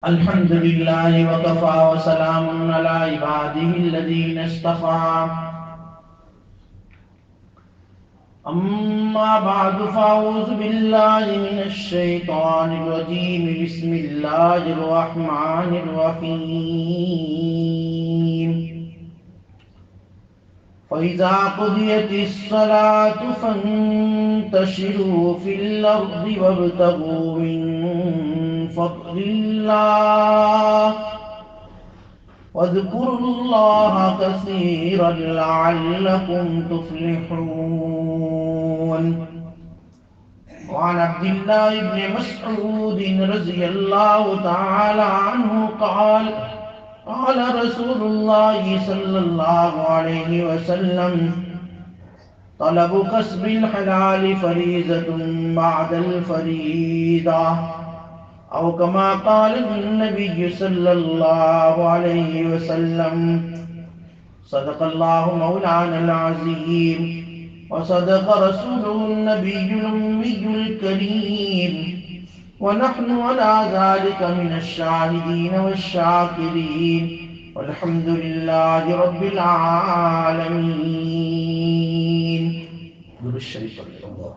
الحمد لله وكفى وسلام على عباده الذين اصطفى أما بعد فأعوذ بالله من الشيطان الرجيم بسم الله الرحمن الرحيم فإذا قضيت الصلاة فانتشروا في الأرض وابتغوا من فضل الله واذكروا الله كثيرا لعلكم تفلحون. وعن عبد الله بن مسعود رضي الله تعالى عنه قال قال رسول الله صلى الله عليه وسلم طلب كسب الحلال فريضة بعد الفريضة أو كما قال النبي صلى الله عليه وسلم. صدق الله مولانا العظيم وصدق رسوله النبي الأمي الكريم ونحن على ذلك من الشاهدين والشاكرين والحمد لله رب العالمين. درود الشریف اللہ.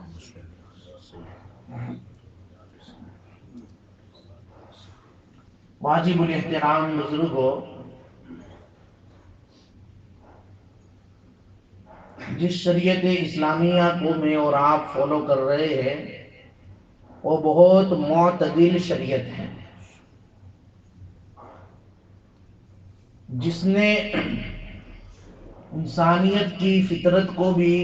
واجب الاحترام بزرگوں، جس شریعت اسلامیہ کو میں اور آپ فالو کر رہے ہیں وہ بہت معتدل شریعت ہے، جس نے انسانیت کی فطرت کو بھی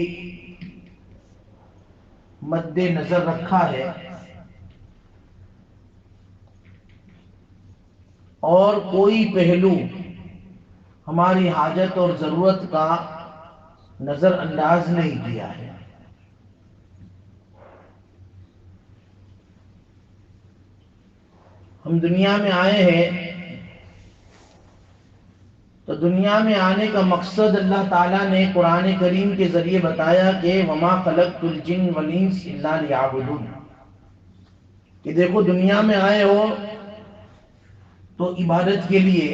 مد نظر رکھا ہے اور کوئی پہلو ہماری حاجت اور ضرورت کا نظر انداز نہیں کیا ہے. ہم دنیا میں آئے ہیں تو دنیا میں آنے کا مقصد اللہ تعالیٰ نے قرآن کریم کے ذریعے بتایا کہ وما خلقت الجن والانس الا لیعبدون، کہ دیکھو دنیا میں آئے ہو تو عبادت کے لیے،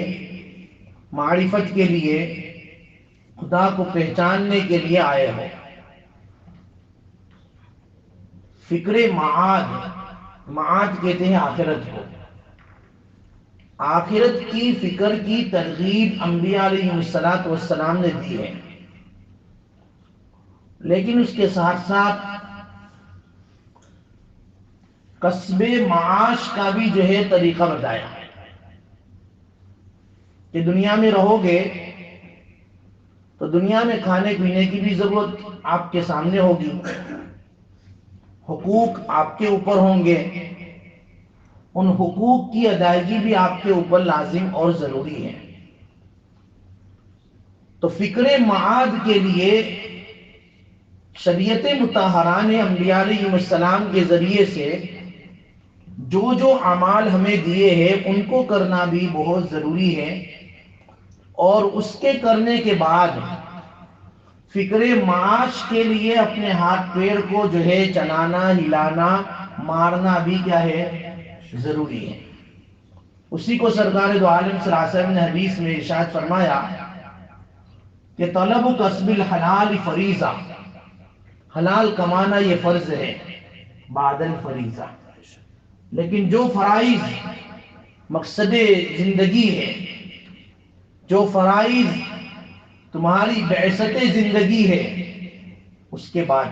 معرفت کے لیے، خدا کو پہچاننے کے لیے آئے ہو. فکر معاد کہتے ہیں آخرت کو. آخرت کی فکر کی ترغیب انبیاء علیہ السلام نے دی ہے، لیکن اس کے ساتھ ساتھ کسب معاش کا بھی جو ہے طریقہ بتایا کہ دنیا میں رہو گے تو دنیا میں کھانے پینے کی بھی ضرورت آپ کے سامنے ہوگی، حقوق آپ کے اوپر ہوں گے، ان حقوق کی ادائیگی بھی آپ کے اوپر لازم اور ضروری ہے. تو فکر معاد کے لیے شریعت مطہرہ نے انبیاء علیہ السلام کے ذریعے سے جو اعمال ہمیں دیے ہیں ان کو کرنا بھی بہت ضروری ہے، اور اس کے کرنے کے بعد فکر معاش کے لیے اپنے ہاتھ پیر کو جو ہے چلانا، ہلانا، مارنا بھی کیا ہے؟ ضروری ہے. اسی کو سرکار دو عالم صلی اللہ علیہ وسلم نے حدیث میں ارشاد فرمایا کہ طلب کسب الحلال فریضہ، حلال کمانا یہ فرض ہے بعد الفریضہ. لیکن جو فرائض مقصد زندگی ہے، جو فرائض تمہاری بعثت زندگی ہے، اس کے بعد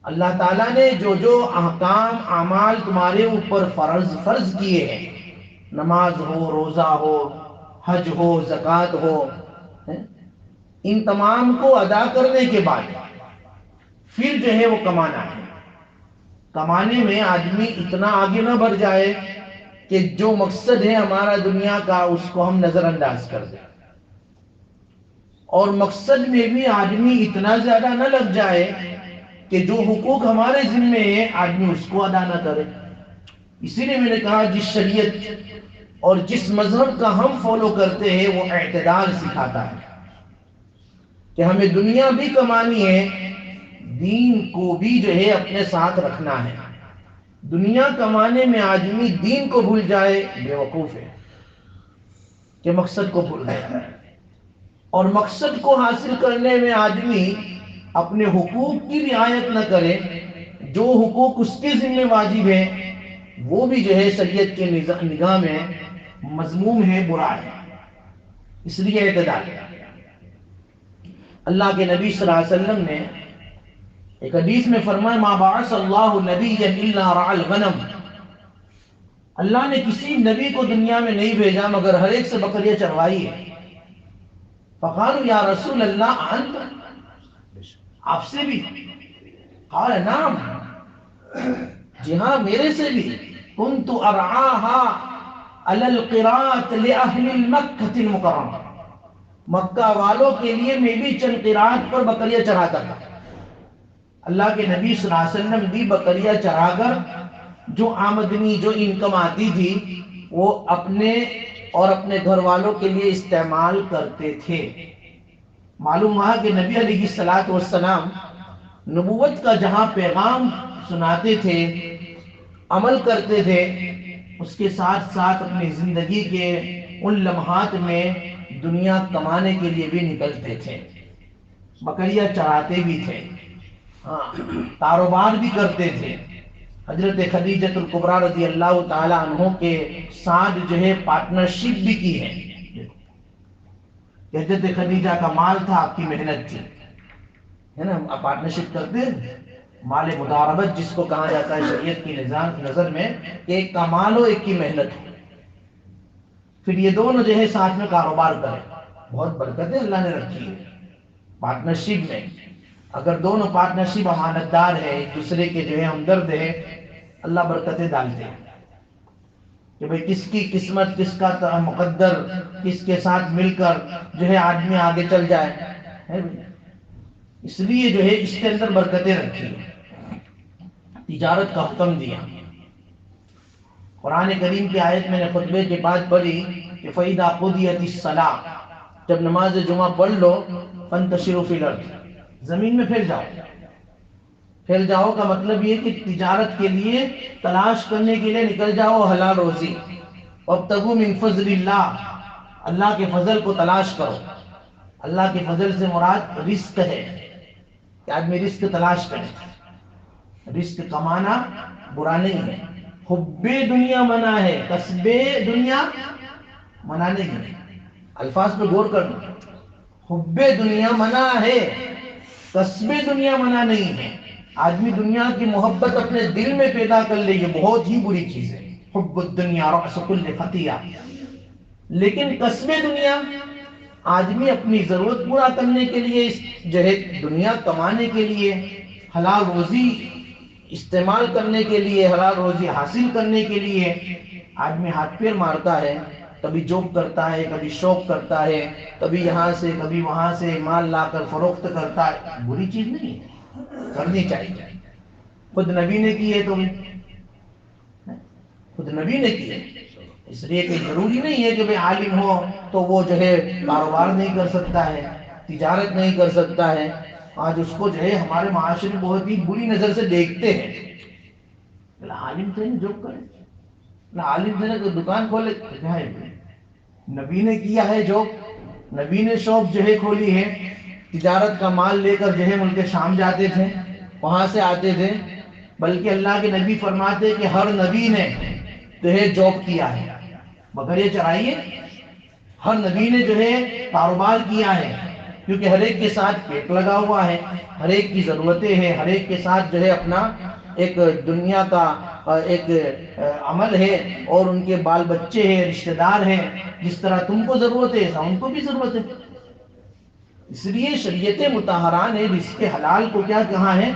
اللہ تعالیٰ نے جو احکام اعمال تمہارے اوپر فرض کیے ہیں، نماز ہو، روزہ ہو، حج ہو، زکوٰۃ ہو، ان تمام کو ادا کرنے کے بعد پھر جو ہے وہ کمانا ہے. کمانے میں آدمی اتنا آگے نہ بڑھ جائے کہ جو مقصد ہے ہمارا دنیا کا اس کو ہم نظر انداز کر دیں، اور مقصد میں بھی آدمی اتنا زیادہ نہ لگ جائے کہ جو حقوق ہمارے ذمے ہیں آدمی اس کو ادا نہ کرے. اسی لیے میں نے کہا جس شریعت اور جس مذہب کا ہم فالو کرتے ہیں وہ اعتدال سکھاتا ہے کہ ہمیں دنیا بھی کمانی ہے، دین کو بھی جو ہے اپنے ساتھ رکھنا ہے. دنیا کمانے میں آدمی دین کو بھول جائے بے وقوف ہے کہ مقصد کو بھول گیا، اور مقصد کو حاصل کرنے میں آدمی اپنے حقوق کی رعایت نہ کرے، جو حقوق اس کے ذمہ واجب ہے وہ بھی جو ہے شریعت کے نگاہ میں مذموم ہے، برا ہے۔ اس لیے اعتدال، اللہ کے نبی صلی اللہ علیہ وسلم نے ایک حدیث میں فرمایا ما بعث اللہ نبیا الا رعى الغنم، اللہ نے کسی نبی کو دنیا میں نہیں بھیجا مگر ہر ایک سے بکریاں چروائی ہے۔ فقالوا یا رسول اللہ انت، آپ سے بھی؟ قال نعم، جی ہاں میرے سے بھی۔ كنت ارعاها علی القراءۃ لاہل المکۃ المکرمہ، مکہ والوں کے لیے میں بھی چند قراءت پر بکریاں چراتا تھا۔ اللہ کے نبی صلی اللہ علیہ وسلم بھی بکریاں چرا کر جو آمدنی، جو انکم آتی تھی وہ اپنے اور اپنے گھر والوں کے لیے استعمال کرتے تھے۔ معلوم ہوا کہ نبی علیہ الصلوۃ والسلام نبوت کا جہاں پیغام سناتے تھے، عمل کرتے تھے، اس کے ساتھ ساتھ اپنی زندگی کے ان لمحات میں دنیا کمانے کے لیے بھی نکلتے تھے، بکریاں چراتے بھی تھے، ہاں کاروبار بھی کرتے تھے۔ حضرت خدیجۃ الکبریٰ رضی اللہ تعالی عنہ کے ساتھ جو ہے پارٹنرشپ بھی کی ہے۔ حضرت خدیجہ کا مال تھا، آپ کی محنت تھی، ہے نا، آپ پارٹنرشپ کرتے ہیں، مال مداربت جس کو کہا جاتا ہے شریعت کی نظر میں، ایک کا مال ہو ایک کی محنت ہو، پھر یہ دونوں جو ہے ساتھ میں کاروبار کریں، بہت برکتیں اللہ نے رکھی ہے پارٹنرشپ میں۔ اگر دونوں پارٹنرشپ امانت دار ہے، ایک دوسرے کے جو ہے ہمدرد ہے، اللہ برکتیں ڈالتے ہیں کہ بھئی کس کی قسمت، کس کا مقدر، کس کے ساتھ مل کر جو ہے آدمی آگے چل جائے، اس لیے جو ہے اس کے اندر برکتیں رکھی ہیں، تجارت کا حکم دیا۔ قرآن کریم کی آیت میں نے خطبے کے بعد پڑھی کہ فَإِذَا قُضِيَتِ الصَّلَاةُ، جب نماز جمعہ پڑھ لو، فَانْتَشِرُوا فِي الْأَرْضِ، زمین میں پھیل جاؤ۔ پھیل جاؤ کا مطلب یہ کہ تجارت کے لیے تلاش کرنے کے لیے نکل جاؤ حلال روزی، وَابْتَغُوا مِنْ فَضْلِ اللَّهِ، اللہ کے فضل کو تلاش کرو۔ اللہ کے فضل سے مراد رزق ہے کہ آدمی رزق تلاش کرے، رزق کمانا برا نہیں ہے، حب دنیا منع ہے، کسب دنیا منع نہیں ہے۔ الفاظ پہ غور کرنا، حب دنیا منع ہے، کسب دنیا منع نہیں ہے۔ آدمی دنیا کی محبت اپنے دل میں پیدا کر لے، یہ بہت ہی بری چیز ہے، حب الدنیا رأس کل خطیہ۔ لیکن کسب دنیا، آدمی اپنی ضرورت پورا کرنے کے لیے، جو ہے دنیا کمانے کے لیے، حلال روزی استعمال کرنے کے لیے، حلال روزی حاصل کرنے کے لیے آدمی ہاتھ پیر مارتا ہے، کبھی جاب کرتا ہے، کبھی شوق کرتا ہے، کبھی یہاں سے کبھی وہاں سے مال لا کر فروخت کرتا ہے، بری چیز نہیں ہے، کرنی چاہیے۔ خود نبی نے کی ہے، تو خود نبی نے کی ہے، اس لیے کہ ضروری نہیں ہے کہ بھئی عالم ہو تو وہ جو ہے کاروبار نہیں کر سکتا ہے، تجارت نہیں کر سکتا ہے۔ آج اس کو جو ہے ہمارے معاشرے میں بہت ہی بری نظر سے دیکھتے ہیں، عالم تھے نا جاب کرے، عالم تھے نا تو دکان کھولے، نبی نے کیا ہے جاب، نبی نے شاپ جو ہے کھولی ہے، تجارت کا مال لے کر جو ہے ملک شام جاتے تھے، وہاں سے آتے تھے، بلکہ اللہ کے نبی فرماتے کہ ہر نبی نے جو ہے جاب کیا ہے، بکریاں چرائیے، ہر نبی نے جو ہے کاروبار کیا ہے، کیونکہ ہر ایک کے ساتھ پیٹ لگا ہوا ہے، ہر ایک کی ضرورتیں ہیں، ہر ایک کے ساتھ جو ہے اپنا ایک دنیا کا ایک عمل ہے، اور ان کے بال بچے ہیں، رشتہ دار ہیں، جس طرح تم کو ضرورت ہے ایسا ان کو بھی ضرورت ہے۔ اس لیے شریعت مطہرہ نے رزق حلال کو کیا کہا ہے؟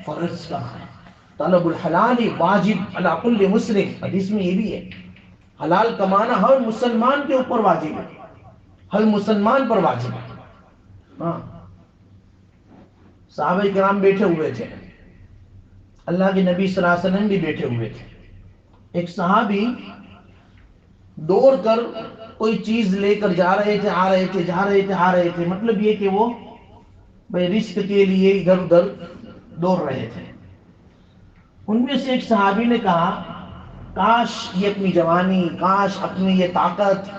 فرض کہا ہے۔ طلب الحلال واجب علی کل مسلم، حدیث میں یہ بھی ہے، حلال کمانا ہر مسلمان کے اوپر واجب ہے، ہر مسلمان پر واجب ہے۔ ہاں، صحابہ کرام بیٹھے ہوئے تھے، اللہ کے نبی صلی اللہ علیہ وسلم بھی بیٹھے ہوئے تھے، ایک صحابی دوڑ کر کوئی چیز لے کر جا رہے تھے، آ رہے تھے، جا رہے تھے، آ رہے تھے، مطلب یہ کہ وہ بھئی رزق کے لیے ادھر ادھر دوڑ رہے تھے۔ ان میں سے ایک صحابی نے کہا کاش یہ اپنی جوانی، کاش اپنی یہ طاقت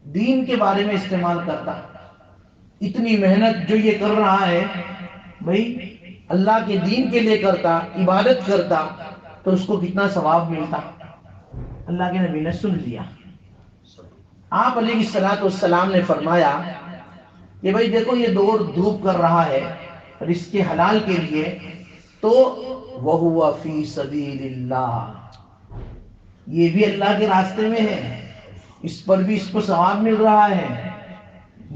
دین کے بارے میں استعمال کرتا. اتنی محنت جو یہ کر رہا ہے بھائی اللہ کے دین کے لیے کرتا، عبادت کرتا تو اس کو کتنا ثواب ملتا. اللہ کے نبی نے سن لیا. آپ علیہ الصلوۃ والسلام نے فرمایا کہ بھائی دیکھو یہ دور دھوپ کر رہا ہے رزق حلال کے لیے، تو وَهُوَ فِي سَبِيلِ اللَّهِ، یہ بھی اللہ کے راستے میں ہے، اس پر بھی اس کو ثواب مل رہا ہے.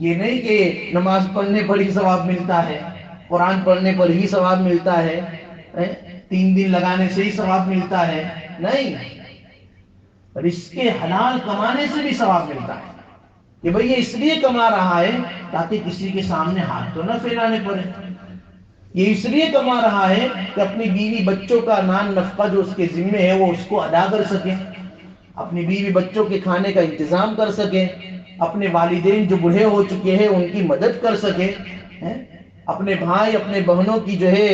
یہ نہیں کہ نماز پڑھنے پر ہی ثواب ملتا ہے، قرآن پڑھنے پر ہی ثواب ملتا ہے، 3 دن لگانے سے ہی ثواب ملتا ہے. نہیں، رزق حلال کمانے سے بھی ثواب ملتا ہے. کہ بھئی یہ اس لیے کما رہا ہے تاکہ کسی کے سامنے ہاتھ تو نہ پھیلانے پڑے. یہ اس لیے کما رہا ہے کہ اپنی بیوی بچوں کا نان نفقہ جو اس کے ذمہ ہے وہ اس کو ادا کر سکے، اپنی بیوی بچوں کے کھانے کا انتظام کر سکے، اپنے والدین جو بوڑھے ہو چکے ہیں ان کی مدد کر سکے، اپنے بھائی اپنے بہنوں کی جو ہے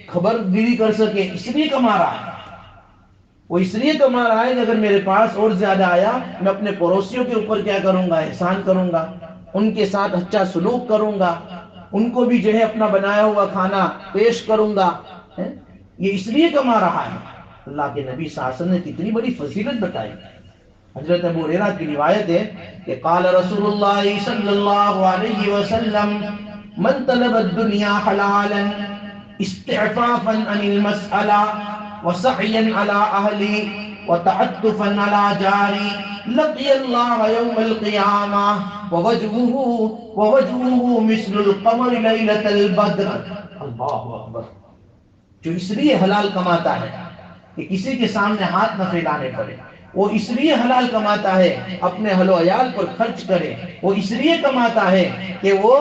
خبر گیری کر سکے. اس لیے کما رہا ہے. وہ اس لیے کما رہا ہے کہ اگر میرے پاس اور زیادہ آیا میں اپنے پڑوسیوں کے اوپر کیا کروں گا، احسان کروں گا، ان کے ساتھ اچھا سلوک کروں گا، ان کو بھی جو ہے اپنا بنایا ہوا کھانا پیش کروں گا. یہ اس لیے کما رہا ہے. اللہ کے نبی صلی اللہ علیہ وسلم نے کتنی بڑی فضیلت بتائی. حضرت ابو ہریرہ کی روایت ہے کہ قال رسول اللہ صلی اللہ علیہ وسلم من طلب الدنیا حلالا استعفافا عن المسألہ وسعیا على اہلی وتعطفا على جاری لقی اللہ یوم القیامہ ووجهه مثل القمر لیلۃ البدر. اللہ اکبر. جو اس لیے حلال کماتا ہے کہ کسی کے سامنے ہاتھ نہ پھیلانے پڑے، وہ اس لیے حلال کماتا ہے اپنے اہل و عیال پر خرچ کرے، وہ اس لیے کماتا ہے کہ وہ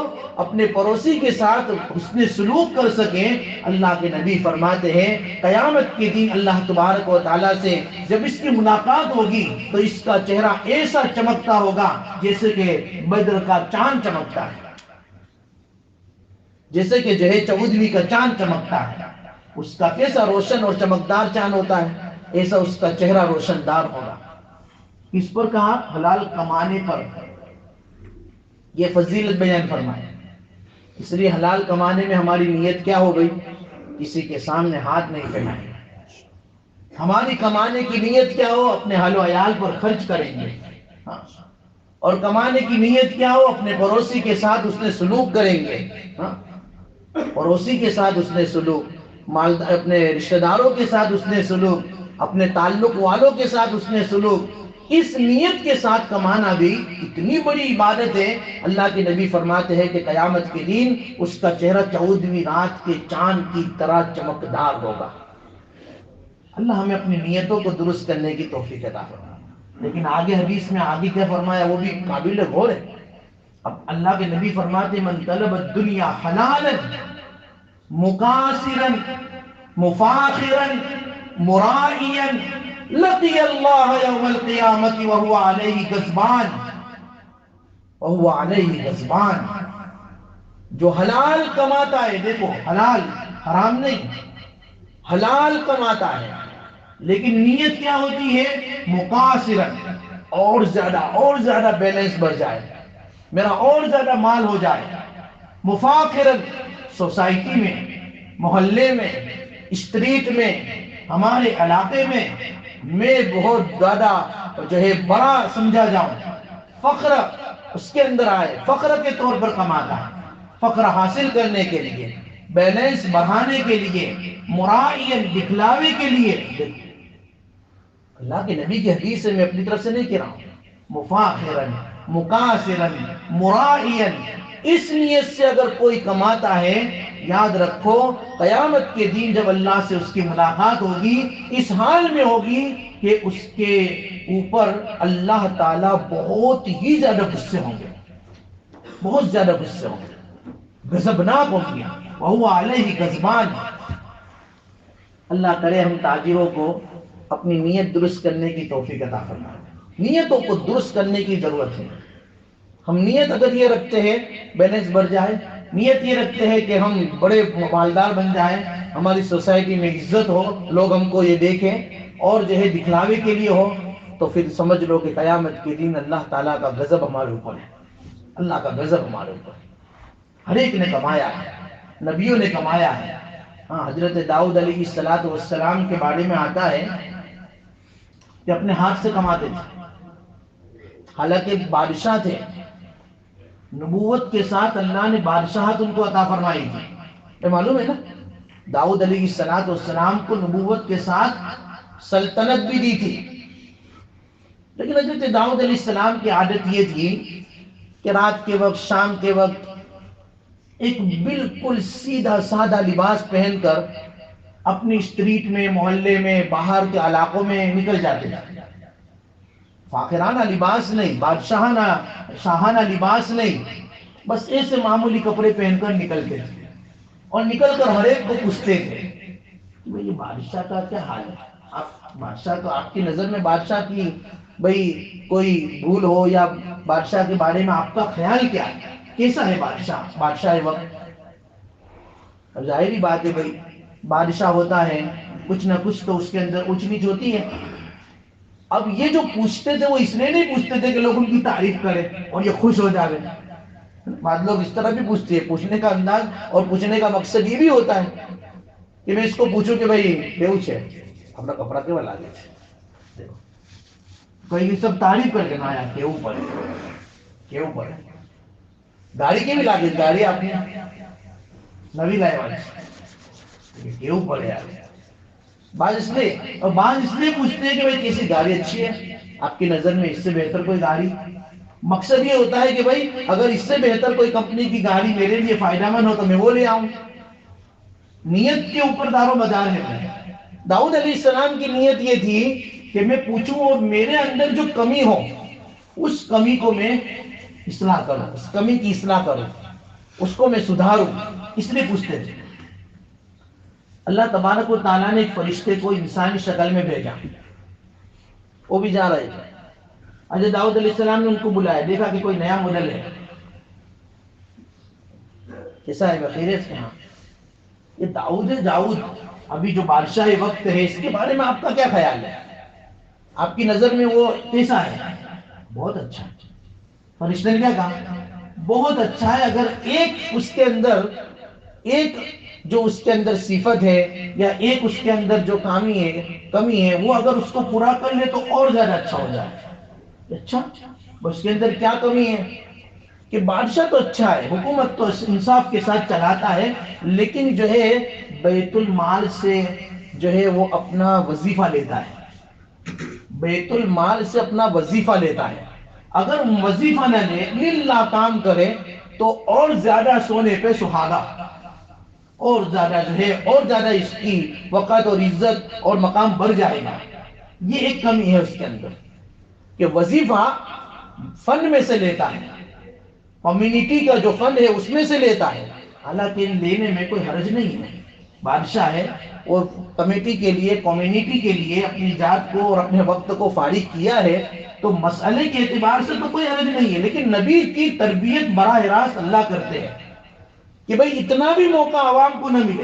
اپنے پڑوسی کے ساتھ حسن سلوک کر سکے. اللہ کے نبی فرماتے ہیں قیامت کے دن اللہ تبارک و تعالیٰ سے جب اس کی ملاقات ہوگی تو اس کا چہرہ ایسا چمکتا ہوگا جیسے کہ بدر کا چاند چمکتا ہے، جیسے کہ جو ہے 14ویں کا چاند چمکتا ہے. اس کا کیسا روشن اور چمکدار چاند ہوتا ہے، ایسا اس کا چہرہ روشن دار ہوگا. اس پر کہا حلال کمانے پر یہ فضیلت بیان فرمائے. اس لیے حلال کمانے میں ہماری نیت کیا ہو گئی، کسی کے سامنے ہاتھ نہیں پھیلائیں. ہماری کمانے کی نیت کیا ہو، اپنے اہل و عیال پر خرچ کریں گے. اور کمانے کی نیت کیا ہو، اپنے پڑوسی کے ساتھ اس نے سلوک کریں گے. پڑوسی کے ساتھ اس نے سلوک، اپنے رشتہ داروں کے ساتھ اس نے سلوک، اپنے تعلق والوں کے ساتھ اس نے سلوک. اس نیت کے ساتھ کمانا بھی اتنی بڑی عبادت ہے. اللہ کے نبی فرماتے ہیں کہ قیامت کے دن اس کا چہرہ 14ویں رات کے چاند کی طرح چمکدار ہوگا. اللہ ہمیں اپنی نیتوں کو درست کرنے کی توفیق عطا فرمائے. لیکن آگے حدیث میں آگے کیا فرمایا وہ بھی قابل غور ہے. اب اللہ کے نبی فرماتے من طلب الدنیا حلالا مکاسرا مفاخرا مرائیا لقی اللہ یوم القیامت وہو علیہ غضبان. وہو علیہ غضبان. جو حلال کماتا ہے، دیکھو حلال حرام نہیں، حلال کماتا ہے لیکن نیت کیا ہوتی ہے، مقاصرا، اور زیادہ بیلنس بڑھ جائے، میرا اور زیادہ مال ہو جائے. مفاخرا، سوسائٹی میں، محلے میں، اسٹریٹ میں، ہمارے علاقے میں بہت زیادہ جو ہے بڑا سمجھا جاؤں. فخر اس کے اندر آئے، فخر کے طور پر کماتا ہے، فخر حاصل کرنے کے لیے، بیلنس بڑھانے کے لیے، مرائین، دکھلاوے کے لیے. اللہ کے نبی کی حدیث سے میں اپنی طرف سے نہیں کہہ رہا ہوں. مفاخرن مکاسرن مرائین، اس نیت سے اگر کوئی کماتا ہے، یاد رکھو قیامت کے دن جب اللہ سے اس کی ملاقات ہوگی اس حال میں ہوگی کہ اس کے اوپر اللہ تعالیٰ بہت ہی زیادہ غصے ہوں گے، بہت زیادہ غصے ہوں گے، غضبناک ہوں گے. وہو علیہ غضبان. اللہ کرے ہم تاجروں کو اپنی نیت درست کرنے کی توفیق عطا فرمائے. نیتوں کو درست کرنے کی ضرورت ہے. ہم نیت اگر یہ رکھتے ہیں بیلنس بڑھ جائے، نیت یہ رکھتے ہیں کہ ہم بڑے مالدار بن جائیں، ہماری سوسائٹی میں عزت ہو، لوگ ہم کو یہ دیکھیں، اور جو ہے دکھلاوے کے لیے ہو، تو پھر سمجھ لو کہ قیامت کے دن اللہ تعالیٰ کا غضب ہمارے اوپر ہے، اللہ کا غضب ہمارے اوپر ہے۔ ہر ایک نے کمایا ہے، نبیوں نے کمایا ہے۔ ہاں، حضرت داؤد علیہ السلام کے بارے میں آتا ہے کہ اپنے ہاتھ سے کماتے تھے، حالانکہ بادشاہ تھے، نبوت کے ساتھ اللہ نے بادشاہت ان کو عطا فرمائی تھی، یہ معلوم ہے نا؟ داؤد علیہ السلام کو نبوت کے ساتھ سلطنت بھی دی تھی، لیکن حضرت داؤد علیہ السلام کی عادت یہ تھی کہ رات کے وقت، شام کے وقت ایک بالکل سیدھا سادہ لباس پہن کر اپنی اسٹریٹ میں، محلے میں، باہر کے علاقوں میں نکل جاتے تھے۔ فاخرانہ لباس نہیں، بادشاہانہ شاہانہ لباس نہیں، بس ایسے معمولی کپڑے پہن کر نکلتے تھے، اور نکل کر ہر ایک کو پوچھتے تھے کہ بھئی یہ بادشاہ کا کیا حال ہے؟ آپ بادشاہ، تو آپ کی نظر میں بادشاہ کی بھئی کوئی بھول ہو، یا بادشاہ کے بارے میں آپ کا خیال کیا ہے؟ کیسا ہے بادشاہ وقت؟ اب ظاہری بات ہے بھئی، بادشاہ ہوتا ہے، کچھ نہ کچھ تو اس کے اندر اونچ نیچ ہوتی ہے۔ اب یہ جو پوچھتے تھے وہ اس لیے نہیں پوچھتے تھے کہ لوگ ان کی تعریف کریں اور یہ خوش ہو جائے۔ بعض لوگ اس طرح بھی پوچھتے ہیں، پوچھنے کا انداز اور پوچھنے کا مقصد یہ بھی ہوتا ہے کہ میں اس کو پوچھوں کہ بھئی بیوچ ہے، اپنا کپڑا کیوں لا دیتے، کوئی سب تعریف کر کے نہ آیا کہ اوپر ہے، گاڑی کی بھی لاگے، گاڑی آپ نے نبی لائے والے کہ اوپر ہے یار۔ بعض اس لیے پوچھتے ہیں کہ بھئی کیسی گاڑی اچھی ہے آپ کی نظر میں، اس سے بہتر کوئی گاڑی؟ مقصد یہ ہوتا ہے کہ بھئی اگر اس سے بہتر کوئی کمپنی کی گاڑی میرے لیے فائدہ مند ہو تو میں وہ لے آؤں۔ نیت کے اوپر دار و مدار ہے۔ داؤد علیہ السلام کی نیت یہ تھی کہ میں پوچھوں اور میرے اندر جو کمی ہو اس کمی کو میں اصلاح کروں، اس کمی کی اصلاح کروں، اس کو میں سدھاروں، اس لیے پوچھتے تھے۔ اللہ تبارک و تعالیٰ نے ایک فرشتے کو انسانی شکل میں بھیجا، وہ بھی جا رہے تھے۔ حضرت داؤد علیہ السلام نے ان کو بلایا، دیکھا کہ کوئی نیا ماڈل ہے، کیسا ہے بخیریت سے؟ ہاں، یہ داؤد ہے، داؤد ابھی جو بادشاہ وقت ہے، اس کے بارے میں آپ کا کیا خیال ہے؟ آپ کی نظر میں وہ کیسا ہے؟ بہت اچھا۔ فرشتے نے کیا کہا؟ بہت اچھا ہے، اگر ایک اس کے اندر، ایک جو اس کے اندر صفت ہے یا ایک اس کے اندر جو کمی ہے وہ اگر اس کو پورا کر لے تو اور زیادہ اچھا ہو جائے۔ اچھا، اس کے اندر کیا کمی ہے؟ کہ بادشاہ تو اچھا ہے، حکومت تو انصاف کے ساتھ چلاتا ہے، لیکن جو ہے بیت المال سے جو ہے وہ اپنا وظیفہ لیتا ہے، بیت المال سے اپنا وظیفہ لیتا ہے۔ اگر وظیفہ نہ لے، للہ کام کرے تو اور زیادہ سونے پہ سہاگا، اور زیادہ جو ہے اور زیادہ اس کی وقت اور عزت اور مقام بڑھ جائے گا۔ یہ ایک کمی ہے اس کے اندر کہ وظیفہ فن میں سے لیتا ہے، کمیونٹی کا جو فن ہے اس میں سے لیتا ہے، حالانکہ لینے میں کوئی حرج نہیں ہے۔ بادشاہ ہے اور کمیٹی کے لیے، کمیونٹی کے لیے اپنی ذات کو اور اپنے وقت کو فارغ کیا ہے تو مسئلے کے اعتبار سے تو کوئی حرج نہیں ہے، لیکن نبی کی تربیت براہ راست اللہ کرتے ہیں کہ بھئی اتنا بھی موقع عوام کو نہ ملے،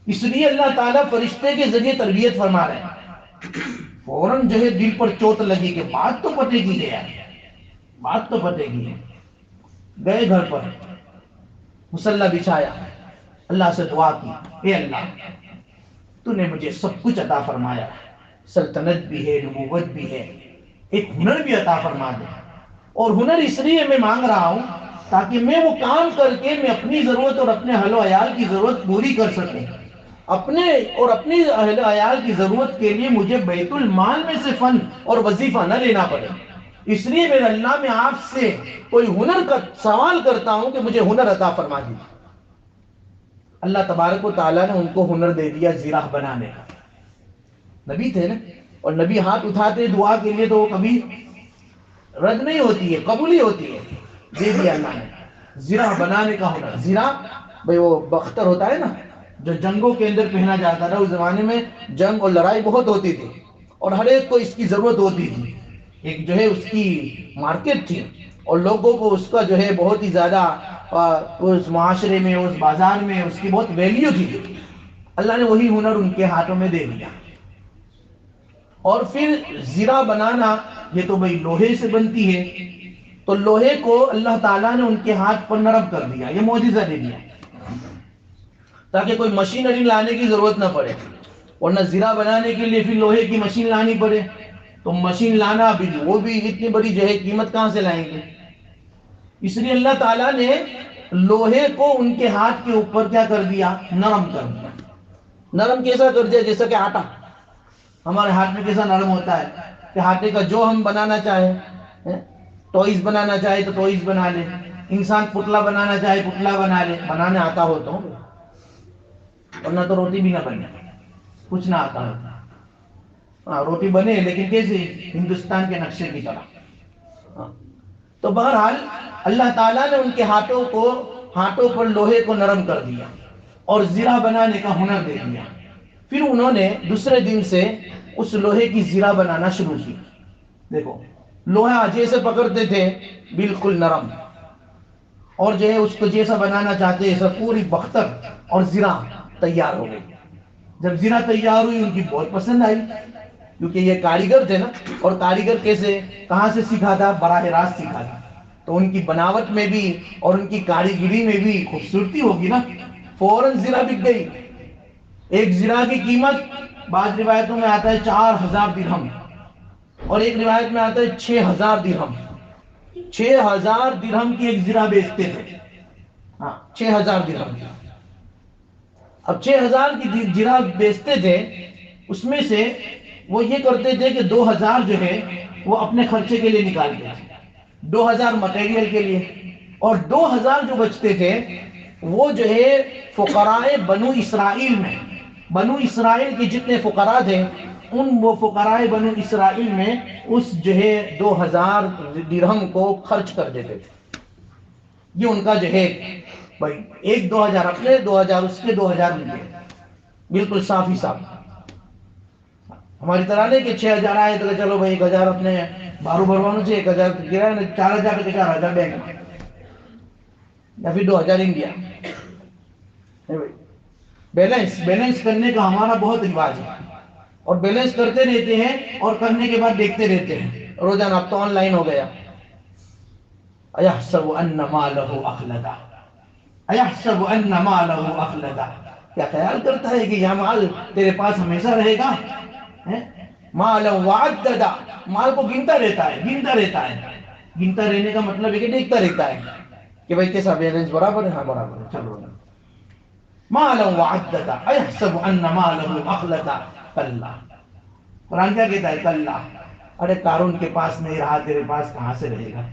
اس لیے اللہ تعالیٰ فرشتے کے ذریعے تربیت فرما رہے ہیں۔ فوراً جو ہے دل پر چوٹ لگی کہ بات تو پتے کی گیا، بات تو پتے کی ہے۔ گئے گھر پر، مصلی بچھایا، اللہ سے دعا کی، اے اللہ تو نے مجھے سب کچھ عطا فرمایا، سلطنت بھی ہے، نبوت بھی ہے، ایک ہنر بھی عطا فرما دے، اور ہنر اس لیے میں مانگ رہا ہوں تاکہ میں وہ کام کر کے میں اپنی ضرورت اور اپنے اہل و عیال کی ضرورت پوری کر سکوں۔ اپنے اور اپنی اہل و عیال کی ضرورت کے لیے مجھے بیت المال میں سے فن اور وظیفہ نہ لینا پڑے، اس لیے میرے اللہ میں آپ سے کوئی ہنر کا سوال کرتا ہوں کہ مجھے ہنر عطا فرما دیجیے۔ اللہ تبارک و تعالیٰ نے ان کو ہنر دے دیا زرہ بنانے کا۔ نبی تھے نا، اور نبی ہاتھ اٹھاتے دعا کے لیے تو وہ کبھی رد نہیں ہوتی ہے، قبول ہی ہوتی ہے۔ دے دیا اللہ نے زرہ بنانے کا ہنر۔ زرہ بھئی وہ بختر ہوتا ہے نا جو جنگوں کے اندر پہنا جاتا تھا، اس زمانے میں جنگ اور لڑائی بہت ہوتی تھی اور ہر ایک کو اس کی ضرورت ہوتی تھی، ایک جو ہے اس کی مارکیٹ تھی، اور لوگوں کو اس کا جو ہے بہت ہی زیادہ اس معاشرے میں، اس بازار میں اس کی بہت ویلیو تھی. اللہ نے وہی ہنر ان کے ہاتھوں میں دے دیا. اور پھر زرہ بنانا، یہ تو بھائی لوہے سے بنتی ہے، تو لوہے کو اللہ تعالیٰ نے ان کے ہاتھ پر نرم کر دیا، یہ معجزہ دے دیا تاکہ کوئی مشینری لانے کی ضرورت نہ پڑے. ورنہ زرہ بنانے کے لیے پھر لوہے کی مشین لانی پڑے، تو مشین لانا بھی، وہ بھی اتنی بڑی جو ہے قیمت کہاں سے لائیں گے. اس لیے اللہ تعالیٰ نے لوہے کو ان کے ہاتھ کے اوپر کیا کر دیا؟ نرم کر دیا. نرم کیسا کر دیا؟ جیسا کہ آٹا ہمارے ہاتھ میں کیسا نرم ہوتا ہے کہ آٹے کا جو ہم بنانا چاہے، ٹوائز بنانا چاہے تو ٹوائز بنا لے، انسان پتلا بنانا چاہے پتلا بنا لے. بنانے آتا ہو تو، ورنہ تو روٹی بھی نہ بنے، کچھ نہ آتا ہو. ہاں روٹی بنے لیکن کیسے؟ ہندوستان کے نقشے کی طرح. تو بہرحال اللہ تعالیٰ نے ان کے ہاتھوں پر لوہے کو نرم کر دیا اور زرہ بنانے کا ہنر دے دیا. پھر انہوں نے دوسرے دن سے اس لوہے کی زرہ بنانا شروع کی. دیکھو لوہا جیسے پکڑتے تھے بالکل نرم، اور جو ہے اس کو جیسا بنانا چاہتے ایسا پوری بختر اور زرہ تیار ہو گئی. جب زرہ تیار ہوئی ان کی بہت پسند آئی، کیونکہ یہ کاریگر تھے نا، اور کاریگر کیسے، کہاں سے سیکھا تھا؟ براہ راست سیکھا تھا. تو ان کی بناوٹ میں بھی اور ان کی کاریگری میں بھی خوبصورتی ہوگی نا. فوراً زرہ بک گئی. ایک زرہ کی قیمت بعض روایتوں میں آتا ہے 4000 درہم، اور ایک روایت میں آتا ہے 6000 درہم. 6000 درہم کی ایک زرہ بیچتے تھے. ہاں 6000 درہم. اب 6000 کی زرہ بیچتے تھے، اس میں سے وہ یہ کرتے تھے کہ 2000 جو ہے وہ اپنے خرچے کے لیے نکالتے تھے، 2000 مٹیریل کے لیے، اور 2000 جو بچتے تھے وہ جو ہے فقراء بنو اسرائیل میں، بنو اسرائیل کے جتنے فقراء تھے ان وہ فقراء بنو اسرائیل میں اس جو ہے 2000 درہم کو خرچ کر دیتے تھے. یہ ان کا جو ہے بھائی، ایک 2000 اپنے، 2000 اس کے، 2000 ان کے، بالکل صاف ہی صاف. ہماری طرح نہیں کہ 6000 آئے تو چلو بھائی 1000 اپنے بارو بھروانوں سے، 1000 کرایہ، 4000 کے 4000 بینک میں، یا پھر 2000 انڈیا. بیلنس کرنے کا ہمارا بہت رواج ہے، اور بیلنس کرتے رہتے ہیں اور کرنے کے بعد دیکھتے رہتے ہیں روزانہ. اب تو آن لائن ہو گیا. اَيَحْسَبُ أَنَّ مَالَهُ أَخْلَدَهُ اَيَحْسَبُ أَنَّ مَالَهُ أَخْلَدَهُ، کیا خیال کرتا ہے کہ یہ مال تیرے پاس ہمیشہ رہے گا؟ مَالًا وَعَدَّدَ، مال کو گنتا رہتا ہے، گنتا رہتا ہے. گنتا رہنے کا مطلب ہے کہ دیکھتا رہتا ہے کہ بھائی کیسا بیلنس برابر ہے. ہاں برابر ہے، چلو. مَالًا وَعَدَّدَ اَيَحْسَبُ أَنَّ مَالَهُ أَخْلَدَ. کلا، قرآن کیا کہتا ہے؟ کلا، ارے قارون کے پاس نہیں رہا، تیرے پاس کہاں سے رہے گا؟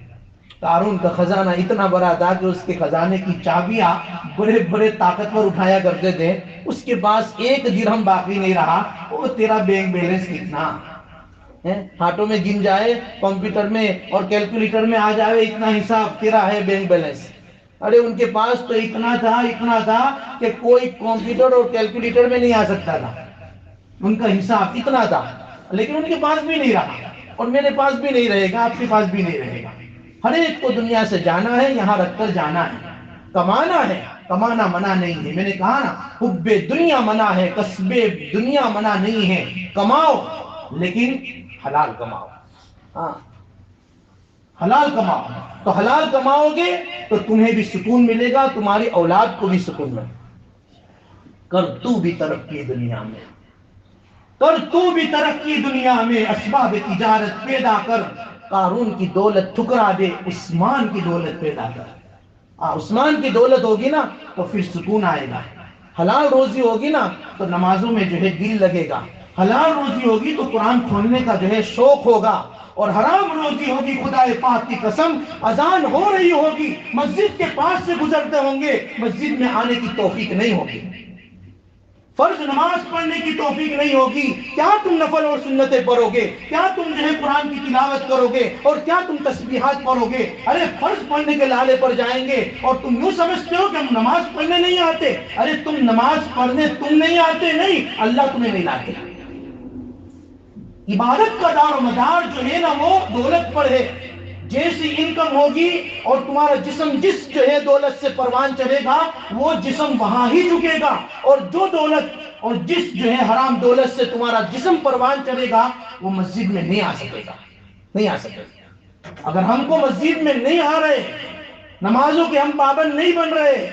قارون کا خزانہ اتنا بڑا تھا کہ اس کے خزانے کی چابیاں بڑے بڑے طاقتور اٹھایا کرتے تھے. اس کے پاس 1 درہم باقی نہیں رہا. وہ تیرا بینک بیلنس کتنا ہاتھوں میں گن جائے، کمپیوٹر میں اور کیلکولیٹر میں آ جائے اتنا حساب تیرا ہے بینک بیلنس. ارے ان کے پاس تو اتنا تھا کہ کوئی کمپیوٹر اور کیلکولیٹر میں نہیں آ سکتا تھا. ان کا حساب اتنا تھا، لیکن ان کے پاس بھی نہیں رہا، اور میرے پاس بھی نہیں رہے گا، آپ کے پاس بھی نہیں رہے گا. ہر ایک کو دنیا سے جانا ہے، یہاں رکھ کر جانا ہے. کمانا ہے، کمانا منع نہیں ہے. میں نے کہا نا، حب دنیا منع ہے، کسب دنیا منع نہیں ہے. کماؤ لیکن حلال کماؤ. ہاں حلال کماؤ. تو حلال کماؤ گے تو تمہیں بھی سکون ملے گا، تمہاری اولاد کو بھی سکون ملے گا. کر تو بھی ترقی دنیا میں، کر تو بھی ترقی دنیا میں، اسباب تجارت پیدا کر. قارون کی دولت ٹھکرا دے، عثمان کی دولت پیدا کر. عثمان کی دولت ہوگی نا تو پھر سکون آئے گا. حلال روزی ہوگی نا تو نمازوں میں جو ہے دل لگے گا. حلال روزی ہوگی تو قرآن کھولنے کا جو ہے شوق ہوگا. اور حرام روزی ہوگی، خدا پاک کی قسم، اذان ہو رہی ہوگی، مسجد کے پاس سے گزرتے ہوں گے، مسجد میں آنے کی توفیق نہیں ہوگی، فرض نماز پڑھنے کی توفیق نہیں ہوگی. کیا تم نفل اور سنتیں پڑھو گے؟ کیا تم جو ہے قرآن کی تلاوت کرو گے؟ اور کیا تم تسبیحات پڑھو گے؟ ارے فرض پڑھنے کے لالے پر جائیں گے اور تم یوں سمجھتے ہو کہ ہم نماز پڑھنے نہیں آتے. ارے تم نماز پڑھنے تم نہیں آتے نہیں، اللہ تمہیں نہیں لاتے. عبادت کا دار و مدار جو ہے نا وہ دولت پر ہے. جیسی انکم ہوگی اور تمہارا جسم جس جو ہے دولت سے پروان چڑھے گا وہ جسم وہاں ہی جھکے گا، اور جو دولت اور جس جو ہے حرام دولت سے تمہارا جسم پروان چڑھے گا وہ مسجد میں نہیں آ سکے گا، نہیں آ سکے گا۔ اگر ہم کو مسجد میں نہیں آ رہے، نمازوں کے ہم پابند نہیں بن رہے،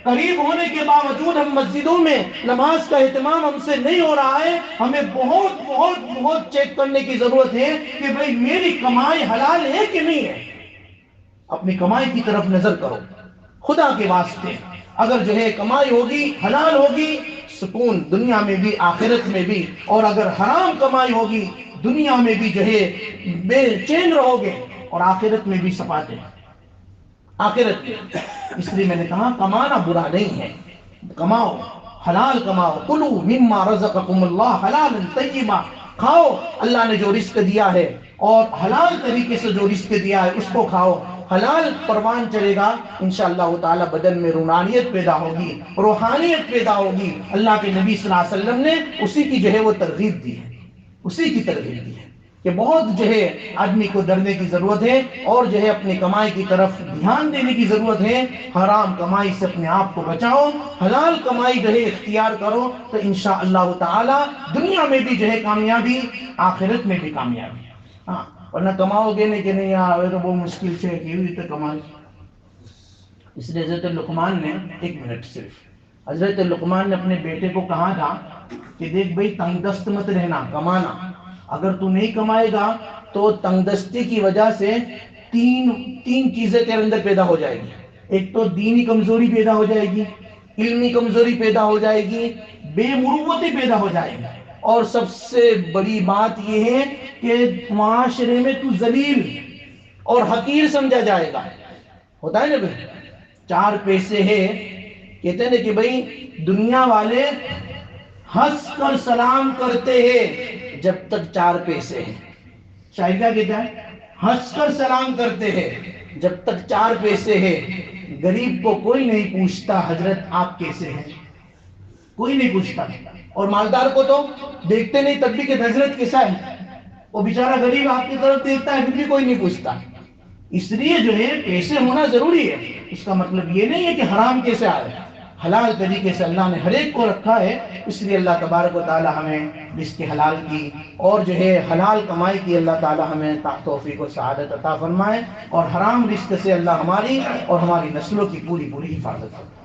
قریب ہونے کے باوجود ہم مسجدوں میں نماز کا اہتمام ہم سے نہیں ہو رہا ہے، ہمیں بہت بہت بہت چیک کرنے کی ضرورت ہے کہ بھئی میری کمائی حلال ہے کہ نہیں ہے۔ اپنی کمائی کی طرف نظر کرو خدا کے واسطے۔ اگر جو ہے کمائی ہوگی، حلال ہوگی، سکون دنیا میں بھی آخرت میں بھی، اور اگر حرام کمائی ہوگی دنیا میں بھی جو ہے بے چین رہو گے اور آخرت میں بھی سپاتے ہیں، آخرت میں۔ اس لیے میں نے کہا کمانا برا نہیں ہے، کماؤ، حلال کماؤ، کلو مما رزقکم اللہ حلالا طیبا، کھاؤ اللہ نے جو رزق دیا ہے اور حلال طریقے سے جو رزق دیا ہے اس کو کھاؤ، حلال پروان چلے گا انشاءاللہ تعالی بدن میں روحانیت پیدا ہوگی، روحانیت پیدا ہوگی۔ اللہ کے نبی صلی اللہ علیہ وسلم نے اسی کی جو ہے وہ ترغیب دی ہے، اسی کی ترغیب دی ہے کہ بہت جو ہے آدمی کو ڈرنے کی ضرورت ہے اور جو ہے اپنی کمائی کی طرف دھیان دینے کی ضرورت ہے۔ حرام کمائی سے اپنے آپ کو بچاؤ، حلال کمائی جو ہے اختیار کرو، تو انشاءاللہ تعالی دنیا میں بھی جو ہے کامیابی، آخرت میں بھی کامیابی۔ ہاں، ورنہ کماؤ گے نہیں کہ نہیں یار تو بہت مشکل سے کی ہوئی تو کمائی۔ اس لیے حضرت لقمان نے، ایک منٹ صرف، حضرت لقمان نے اپنے بیٹے کو کہا تھا کہ دیکھ بھائی تنگ دست مت رہنا، کمانا، اگر تو نہیں کمائے گا تو تنگ دستی کی وجہ سے تین چیزیں تیرے اندر پیدا ہو جائے گی۔ ایک تو دینی کمزوری پیدا ہو جائے گی، علمی کمزوری پیدا ہو جائے گی، بے مروتی پیدا ہو جائے گی، اور سب سے بڑی بات یہ ہے کہ معاشرے میں تو ذلیل اور حقیر سمجھا جائے گا۔ ہوتا ہے نا بھائی، چار پیسے ہے، کہتے ہیں کہ بھائی دنیا والے ہنس کر سلام کرتے ہیں جب تک چار پیسے ہیں۔ شاعر کیا کہتا ہے؟ ہنس کر سلام کرتے ہیں جب تک چار پیسے ہیں، غریب کو کوئی نہیں پوچھتا حضرت آپ کیسے ہیں، کوئی نہیں پوچھتا، اور مالدار کو تو دیکھتے نہیں تب بھی کہ حضرت کیسا ہے، وہ بیچارہ غریب آپ کی طرف دیکھتا ہے پھر بھی کوئی نہیں پوچھتا۔ اس لیے جو ہے پیسے ہونا ضروری ہے، اس کا مطلب یہ نہیں ہے کہ حرام کیسے آئے، حلال طریقے سے اللہ نے ہر ایک کو رکھا ہے۔ اس لیے اللہ تبارک و تعالی ہمیں رزق حلال کی اور جو ہے حلال کمائی کی اللہ تعالی ہمیں توفیق و سعادت عطا فرمائے، اور حرام رزق سے اللہ ہماری اور ہماری نسلوں کی پوری حفاظت کرے۔